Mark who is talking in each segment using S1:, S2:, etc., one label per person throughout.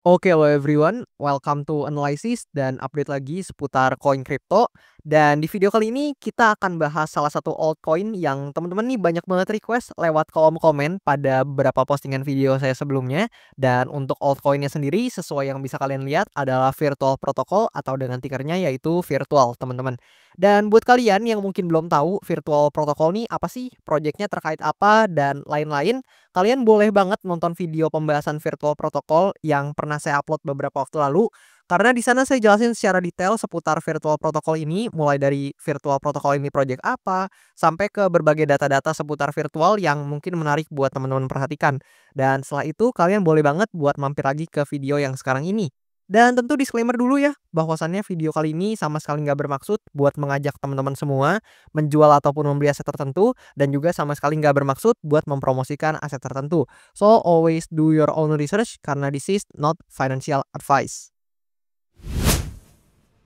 S1: Oke, hello everyone, welcome to Analysis dan update lagi seputar koin kripto. Dan di video kali ini kita akan bahas salah satu altcoin yang teman-teman nih banyak banget request lewat kolom komen pada beberapa postingan video saya sebelumnya. Dan untuk altcoinnya sendiri sesuai yang bisa kalian lihat adalah Virtual Protocol atau dengan tickernya yaitu virtual, teman-teman. Dan buat kalian yang mungkin belum tahu Virtual Protocol nih apa sih, projectnya terkait apa dan lain-lain, kalian boleh banget nonton video pembahasan Virtual Protocol yang pernah saya upload beberapa waktu lalu, karena di sana saya jelasin secara detail seputar Virtual Protocol ini, mulai dari Virtual Protocol ini project apa, sampai ke berbagai data-data seputar virtual yang mungkin menarik buat teman-teman perhatikan. Dan setelah itu kalian boleh banget buat mampir lagi ke video yang sekarang ini. Dan tentu disclaimer dulu ya, bahwasannya video kali ini sama sekali nggak bermaksud buat mengajak teman-teman semua menjual ataupun membeli aset tertentu, dan juga sama sekali nggak bermaksud buat mempromosikan aset tertentu. So, always do your own research karena this is not financial advice.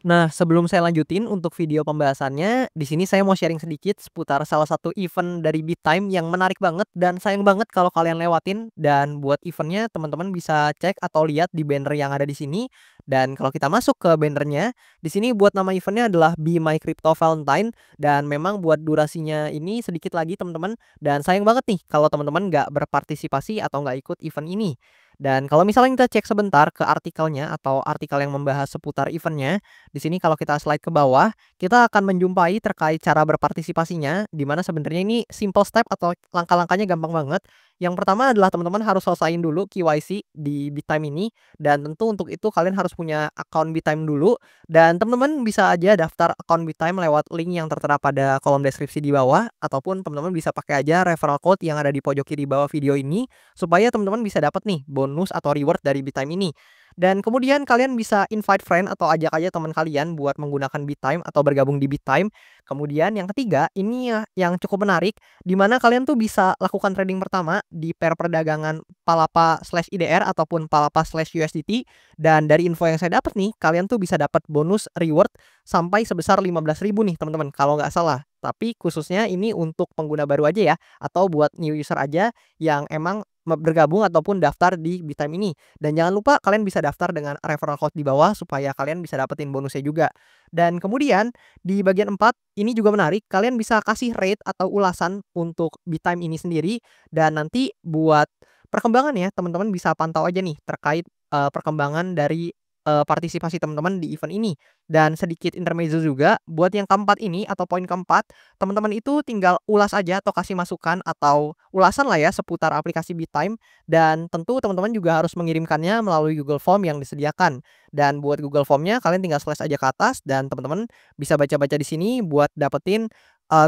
S1: Nah, sebelum saya lanjutin untuk video pembahasannya, di sini saya mau sharing sedikit seputar salah satu event dari BitTime yang menarik banget dan sayang banget kalau kalian lewatin. Dan buat eventnya, teman-teman bisa cek atau lihat di banner yang ada di sini. Dan kalau kita masuk ke bannernya, di sini buat nama eventnya adalah Be My Crypto Valentine. Dan memang buat durasinya ini sedikit lagi, teman-teman. Dan sayang banget nih kalau teman-teman nggak berpartisipasi atau nggak ikut event ini. Dan kalau misalnya kita cek sebentar ke artikelnya atau artikel yang membahas seputar eventnya, di sini kalau kita slide ke bawah, kita akan menjumpai terkait cara berpartisipasinya, di mana sebenarnya ini simple step atau langkah-langkahnya gampang banget. Yang pertama adalah teman-teman harus selesaiin dulu KYC di BitTime ini, dan tentu untuk itu kalian harus punya akun BitTime dulu, dan teman-teman bisa aja daftar akun BitTime lewat link yang tertera pada kolom deskripsi di bawah, ataupun teman-teman bisa pakai aja referral code yang ada di pojok kiri bawah video ini, supaya teman-teman bisa dapat nih bonus atau reward dari BitTime ini. Dan kemudian kalian bisa invite friend atau ajak aja teman kalian buat menggunakan BitTime atau bergabung di BitTime. Kemudian yang ketiga, ini ya yang cukup menarik, di mana kalian tuh bisa lakukan trading pertama di pair perdagangan Palapa/IDR ataupun Palapa/USDT. Dan dari info yang saya dapat nih, kalian tuh bisa dapat bonus reward sampai sebesar 15.000 nih teman-teman, kalau nggak salah. Tapi khususnya ini untuk pengguna baru aja ya, atau buat new user aja yang emang bergabung ataupun daftar di BitTime ini. Dan jangan lupa kalian bisa daftar dengan referral code di bawah supaya kalian bisa dapetin bonusnya juga. Dan kemudian di bagian 4 ini juga menarik, kalian bisa kasih rate atau ulasan untuk BitTime ini sendiri, dan nanti buat perkembangan ya teman-teman bisa pantau aja nih terkait perkembangan dari partisipasi teman-teman di event ini. Dan sedikit intermezzo juga, buat yang keempat ini atau poin keempat, teman-teman itu tinggal ulas aja atau kasih masukan atau ulasan lah ya seputar aplikasi BitTime, dan tentu teman-teman juga harus mengirimkannya melalui Google Form yang disediakan. Dan buat Google Formnya kalian tinggal slash aja ke atas dan teman-teman bisa baca-baca di sini buat dapetin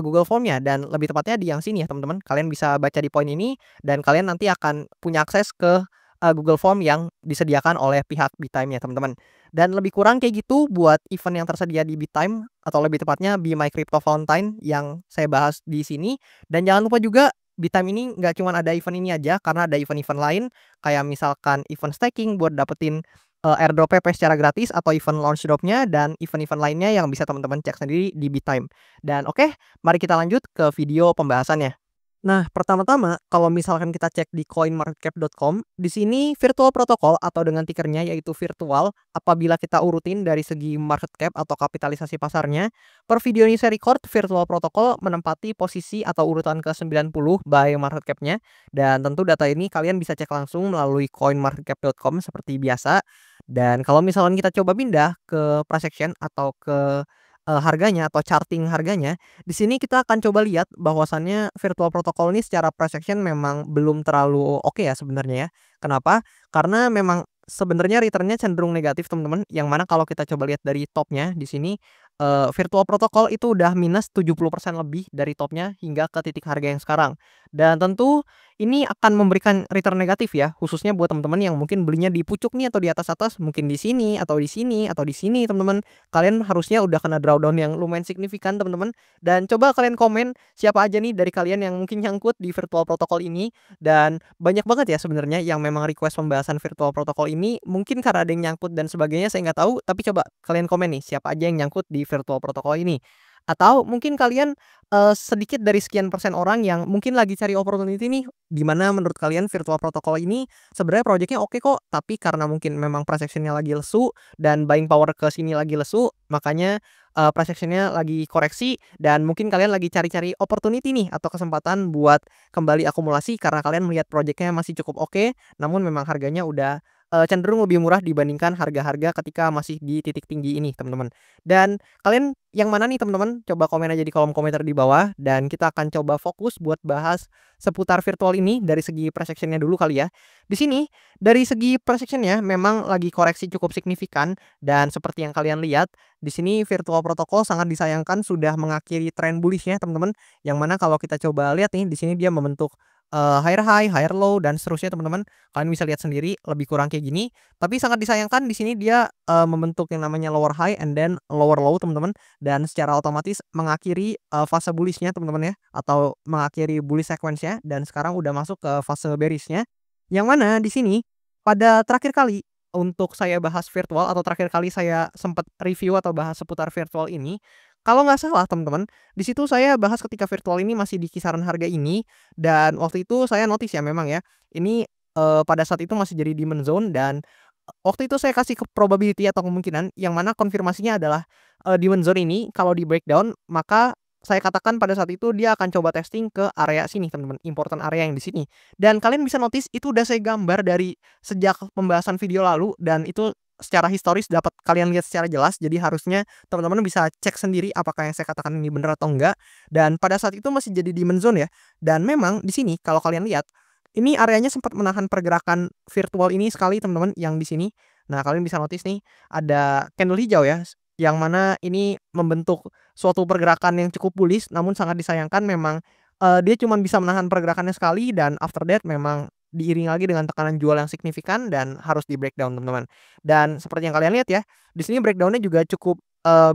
S1: Google Formnya, dan lebih tepatnya di yang sini ya teman-teman. Kalian bisa baca di poin ini dan kalian nanti akan punya akses ke Google Form yang disediakan oleh pihak BitTime ya teman-teman. Dan lebih kurang kayak gitu buat event yang tersedia di BitTime atau lebih tepatnya Be My Crypto Valentine yang saya bahas di sini. Dan jangan lupa juga BitTime ini nggak cuma ada event ini aja, karena ada event-event lain kayak misalkan event staking buat dapetin airdrop PP secara gratis, atau event launch dropnya, dan event-event lainnya yang bisa teman-teman cek sendiri di BitTime. Dan oke, mari kita lanjut ke video pembahasannya. Nah, pertama-tama kalau misalkan kita cek di coinmarketcap.com, di sini Virtual Protocol atau dengan tickernya yaitu virtual, apabila kita urutin dari segi market cap atau kapitalisasi pasarnya, per video ini saya record, Virtual Protocol menempati posisi atau urutan ke-90 by market cap-nya. Dan tentu data ini kalian bisa cek langsung melalui coinmarketcap.com seperti biasa. Dan kalau misalkan kita coba pindah ke price action atau ke harganya atau charting harganya, di sini kita akan coba lihat bahwasannya Virtual Protocol ini secara price action memang belum terlalu oke ya sebenarnya ya. Kenapa? Karena memang sebenarnya return-nya cenderung negatif teman-teman, yang mana kalau kita coba lihat dari topnya di sini, Virtual Protocol itu udah minus 70% lebih dari topnya hingga ke titik harga yang sekarang. Dan tentu ini akan memberikan return negatif ya, khususnya buat teman-teman yang mungkin belinya di pucuk nih atau di atas-atas, mungkin di sini atau di sini atau di sini teman-teman. Kalian harusnya udah kena drawdown yang lumayan signifikan teman-teman. Dan coba kalian komen siapa aja nih dari kalian yang mungkin nyangkut di Virtual Protocol ini. Dan banyak banget ya sebenarnya yang memang request pembahasan Virtual Protocol ini, mungkin karena ada yang nyangkut dan sebagainya saya nggak tahu, tapi coba kalian komen nih siapa aja yang nyangkut di Virtual Protocol ini. Atau mungkin kalian, sedikit dari sekian persen orang yang mungkin lagi cari opportunity nih, di mana menurut kalian virtual protocol ini sebenarnya projeknya oke kok, tapi karena mungkin memang price action-nya lagi lesu dan buying power ke sini lagi lesu, makanya, price action-nya lagi koreksi dan mungkin kalian lagi cari-cari opportunity nih atau kesempatan buat kembali akumulasi karena kalian melihat projeknya masih cukup oke, namun memang harganya udah, cenderung lebih murah dibandingkan harga-harga ketika masih di titik tinggi ini, teman-teman. Dan kalian yang mana nih teman-teman? Coba komen aja di kolom komentar di bawah dan kita akan coba fokus buat bahas seputar virtual ini dari segi price action-nya dulu kali ya. Di sini dari segi price action-nya memang lagi koreksi cukup signifikan dan seperti yang kalian lihat di sini virtual protocol sangat disayangkan sudah mengakhiri tren bullish-nya teman-teman. Yang mana kalau kita coba lihat nih di sini dia membentuk higher high, higher low dan seterusnya teman-teman. Kalian bisa lihat sendiri lebih kurang kayak gini. Tapi sangat disayangkan di sini dia membentuk yang namanya lower high and then lower low teman-teman dan secara otomatis mengakhiri, fase bullish-nya teman-teman ya, atau mengakhiri bullish sequence-nya dan sekarang udah masuk ke fase bearish-nya. Yang mana di sini pada terakhir kali untuk saya bahas virtual atau terakhir kali saya sempat review atau bahas seputar virtual ini, kalau nggak salah teman-teman, di situ saya bahas ketika virtual ini masih di kisaran harga ini dan waktu itu saya notice ya memang ya, ini, pada saat itu masih jadi demand zone dan waktu itu saya kasih ke probability atau kemungkinan yang mana konfirmasinya adalah, demand zone ini kalau di breakdown maka saya katakan pada saat itu dia akan coba testing ke area sini teman-teman, important area yang di sini. Dan kalian bisa notice itu udah saya gambar dari sejak pembahasan video lalu dan itu secara historis dapat kalian lihat secara jelas. Jadi harusnya teman-teman bisa cek sendiri apakah yang saya katakan ini benar atau enggak. Dan pada saat itu masih jadi demand zone ya. Dan memang di sini kalau kalian lihat ini areanya sempat menahan pergerakan virtual ini sekali teman-teman yang di sini. Nah, kalian bisa notice nih ada candle hijau ya, yang mana ini membentuk suatu pergerakan yang cukup bullish namun sangat disayangkan memang, dia cuman bisa menahan pergerakannya sekali dan after that memang diiringi lagi dengan tekanan jual yang signifikan dan harus di-breakdown teman-teman. Dan seperti yang kalian lihat ya, di sini breakdown-nya juga cukup,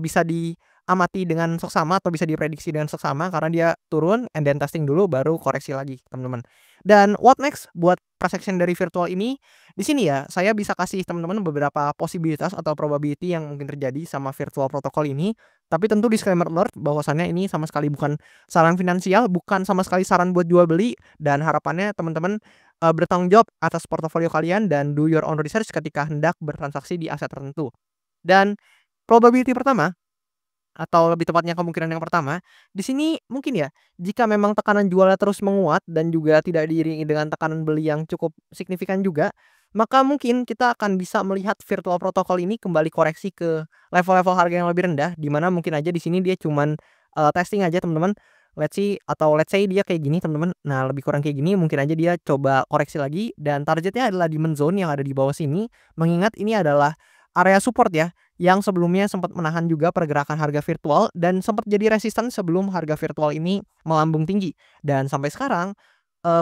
S1: bisa diamati dengan seksama atau bisa diprediksi dengan seksama karena dia turun and then testing dulu baru koreksi lagi teman-teman. Dan what next buat price action dari virtual ini, di sini ya saya bisa kasih teman-teman beberapa posibilitas atau probability yang mungkin terjadi sama virtual protokol ini. Tapi tentu disclaimer alert bahwasannya ini sama sekali bukan saran finansial, bukan sama sekali saran buat jual beli dan harapannya teman-teman, bertanggung jawab atas portofolio kalian dan do your own research ketika hendak bertransaksi di aset tertentu. Dan probability pertama atau lebih tepatnya kemungkinan yang pertama, di sini mungkin ya, jika memang tekanan jualnya terus menguat dan juga tidak diiringi dengan tekanan beli yang cukup signifikan juga, maka mungkin kita akan bisa melihat virtual protokol ini kembali koreksi ke level-level harga yang lebih rendah, di mana mungkin aja di sini dia cuman, testing aja teman-teman. Let's say dia kayak gini teman-teman. Nah, lebih kurang kayak gini mungkin aja dia coba koreksi lagi dan targetnya adalah demand zone yang ada di bawah sini, mengingat ini adalah area support ya yang sebelumnya sempat menahan juga pergerakan harga virtual dan sempat jadi resisten sebelum harga virtual ini melambung tinggi. Dan sampai sekarang,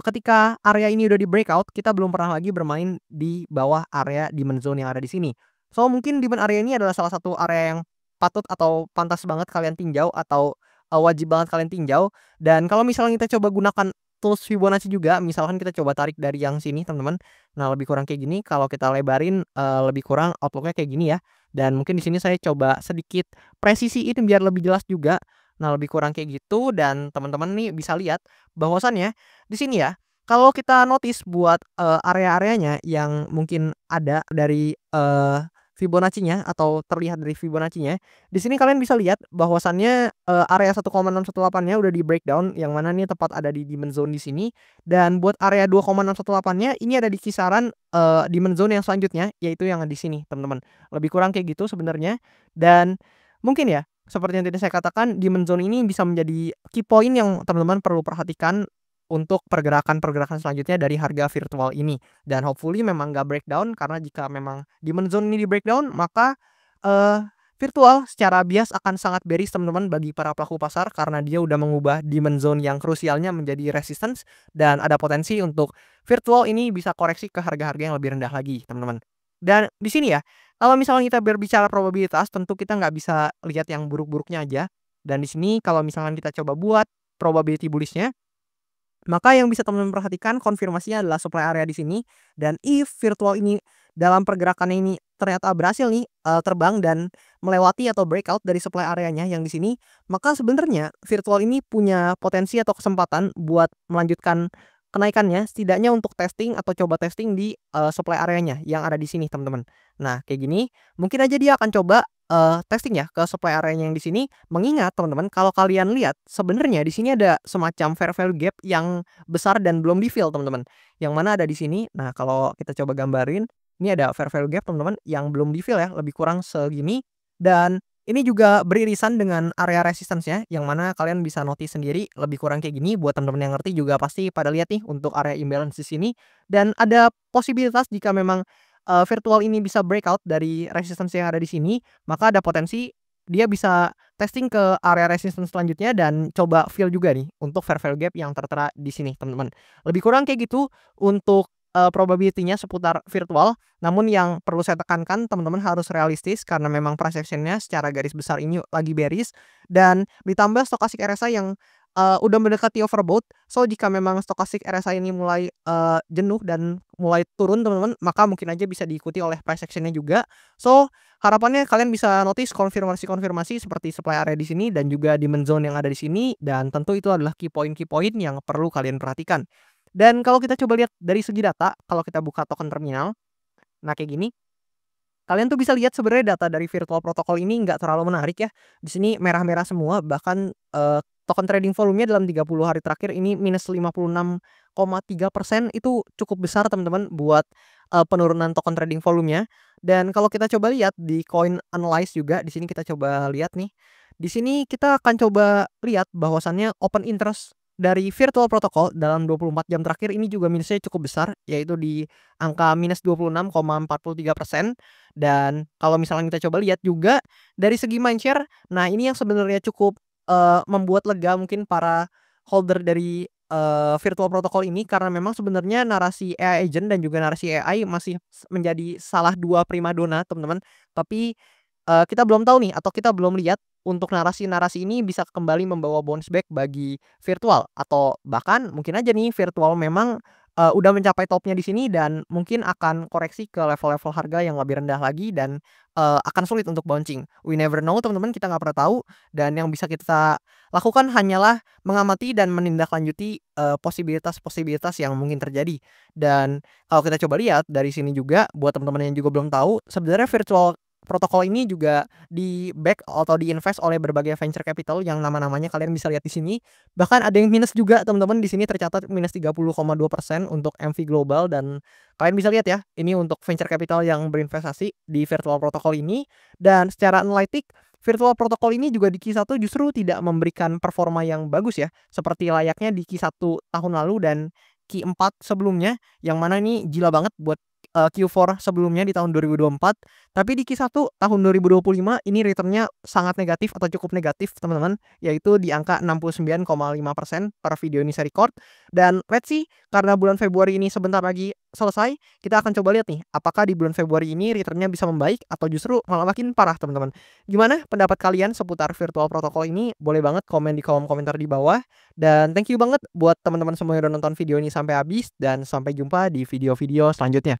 S1: ketika area ini udah di breakout, kita belum pernah lagi bermain di bawah area demand zone yang ada di sini. So, mungkin demand area ini adalah salah satu area yang patut atau pantas banget kalian tinjau atau, wajib banget kalian tinjau. Dan kalau misalnya kita coba gunakan tools Fibonacci juga, misalkan kita coba tarik dari yang sini teman-teman. Nah, lebih kurang kayak gini, kalau kita lebarin, lebih kurang outlook-nya kayak gini ya. Dan mungkin di sini saya coba sedikit presisiin biar lebih jelas juga. Nah, lebih kurang kayak gitu dan teman-teman nih bisa lihat bahwasannya di sini ya, kalau kita notice buat, area-areanya yang mungkin ada dari, Fibonacci-nya atau terlihat dari Fibonacci-nya, di sini kalian bisa lihat bahwasannya, area 1,618-nya udah di-breakdown yang mana nih tepat ada di demand zone di sini dan buat area 2,618-nya ini ada di kisaran, demand zone yang selanjutnya yaitu yang di sini teman-teman. Lebih kurang kayak gitu sebenarnya dan mungkin ya, seperti yang tadi saya katakan demand zone ini bisa menjadi key point yang teman-teman perlu perhatikan untuk pergerakan-pergerakan selanjutnya dari harga virtual ini. Dan hopefully memang nggak breakdown karena jika memang demand zone ini di-breakdown maka, eee, virtual secara bias akan sangat bearish teman-teman bagi para pelaku pasar karena dia udah mengubah demand zone yang krusialnya menjadi resistance dan ada potensi untuk virtual ini bisa koreksi ke harga-harga yang lebih rendah lagi teman-teman. Dan di sini ya, kalau misalnya kita berbicara probabilitas tentu kita nggak bisa lihat yang buruk-buruknya aja, dan di sini kalau misalkan kita coba buat probability bullish-nya maka yang bisa teman-teman perhatikan konfirmasinya adalah supply area di sini dan if virtual ini dalam pergerakannya ini ternyata berhasil nih, terbang dan melewati atau breakout dari supply areanya yang di sini, maka sebenarnya virtual ini punya potensi atau kesempatan buat melanjutkan kenaikannya setidaknya untuk testing atau coba testing di, supply areanya yang ada di sini, teman-teman. Nah, kayak gini, mungkin aja dia akan coba, testing ya ke supply areanya yang di sini, mengingat teman-teman kalau kalian lihat sebenarnya di sini ada semacam fair value gap yang besar dan belum di-fill, teman-teman. Yang mana ada di sini. Nah, kalau kita coba gambarin, ini ada fair value gap teman-teman yang belum di-fill ya, lebih kurang segini dan ini juga beririsan dengan area resistance-nya, yang mana kalian bisa notice sendiri lebih kurang kayak gini. Buat teman-teman yang ngerti juga pasti pada lihat nih untuk area imbalance di sini dan ada posibilitas jika memang, virtual ini bisa breakout dari resistance yang ada di sini, maka ada potensi dia bisa testing ke area resistance selanjutnya dan coba fill juga nih untuk fair value gap yang tertera di sini, teman-teman. Lebih kurang kayak gitu untuk, probability-nya seputar virtual. Namun yang perlu saya tekankan teman-teman harus realistis karena memang price action-nya secara garis besar ini lagi bearish dan ditambah stochastic RSI yang, udah mendekati overbought. So, jika memang stochastic RSI ini mulai, jenuh dan mulai turun teman-teman, maka mungkin aja bisa diikuti oleh price action-nya juga. So, harapannya kalian bisa notice konfirmasi-konfirmasi seperti supply area di sini dan juga demand zone yang ada di sini dan tentu itu adalah key point yang perlu kalian perhatikan. Dan kalau kita coba lihat dari segi data, kalau kita buka token terminal, nah kayak gini, kalian tuh bisa lihat sebenarnya data dari virtual protocol ini nggak terlalu menarik ya. Di sini merah-merah semua, bahkan, token trading volume-nya dalam 30 hari terakhir ini minus 56,3% itu cukup besar teman-teman buat, penurunan token trading volume-nya. Dan kalau kita coba lihat di coin analyze juga, di sini kita coba lihat nih. Di sini kita akan coba lihat bahwasannya open interest dari virtual protocol dalam 24 jam terakhir ini juga minusnya cukup besar, yaitu di angka minus 26,43%. Dan kalau misalnya kita coba lihat juga dari segi mindshare, nah ini yang sebenarnya cukup, membuat lega mungkin para holder dari, virtual protocol ini karena memang sebenarnya narasi AI agent dan juga narasi AI masih menjadi salah 2 primadona teman-teman. Tapi, kita belum tahu nih atau kita belum lihat untuk narasi-narasi ini bisa kembali membawa bounce back bagi virtual atau bahkan mungkin aja nih virtual memang, udah mencapai topnya di sini dan mungkin akan koreksi ke level-level harga yang lebih rendah lagi dan, akan sulit untuk bouncing. We never know teman-teman, kita nggak pernah tahu dan yang bisa kita lakukan hanyalah mengamati dan menindaklanjuti, posibilitas-posibilitas yang mungkin terjadi. Dan kalau kita coba lihat dari sini juga buat teman-teman yang juga belum tahu, sebenarnya virtual protokol ini juga di-back atau di-invest oleh berbagai venture capital yang nama-namanya kalian bisa lihat di sini. Bahkan ada yang minus juga teman-teman, di sini tercatat minus 30,2% untuk MV Global dan kalian bisa lihat ya, ini untuk venture capital yang berinvestasi di virtual protokol ini. Dan secara analitik, virtual protokol ini juga di Q1 justru tidak memberikan performa yang bagus ya, seperti layaknya di Q1 tahun lalu dan Q4 sebelumnya, yang mana ini gila banget buat, Q4 sebelumnya di tahun 2024. Tapi di Q1 tahun 2025 ini return-nya sangat negatif atau cukup negatif teman-teman, yaitu di angka 69,5% per video ini saya record. Dan let's see, karena bulan Februari ini sebentar lagi selesai, kita akan coba lihat nih, apakah di bulan Februari ini return-nya bisa membaik atau justru malah makin parah teman-teman. Gimana pendapat kalian seputar virtual protokol ini? Boleh banget komen di kolom komentar di bawah. Dan thank you banget buat teman-teman semua yang udah nonton video ini sampai habis dan sampai jumpa di video-video selanjutnya.